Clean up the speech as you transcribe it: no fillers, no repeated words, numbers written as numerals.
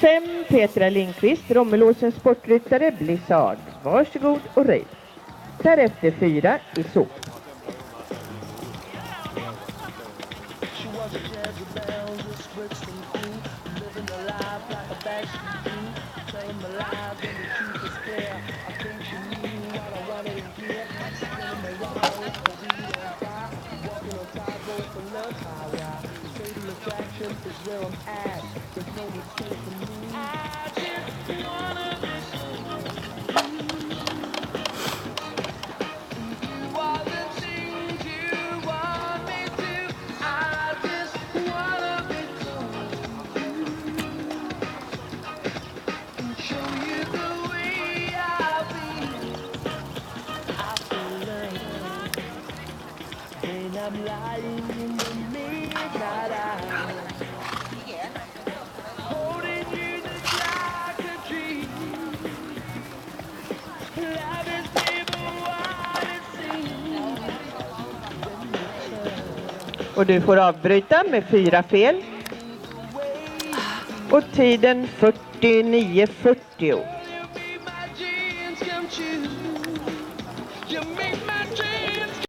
-5 Petra Lindqvist, Rommelåsens sportryttare Blizzard. Varsågod och rid. Därefter 4 i sol. I'm lying in the midnight hour, holding you just like a dream. Love is never what it seems. Och du får avbryta med 4 fel. Och tiden 49:40.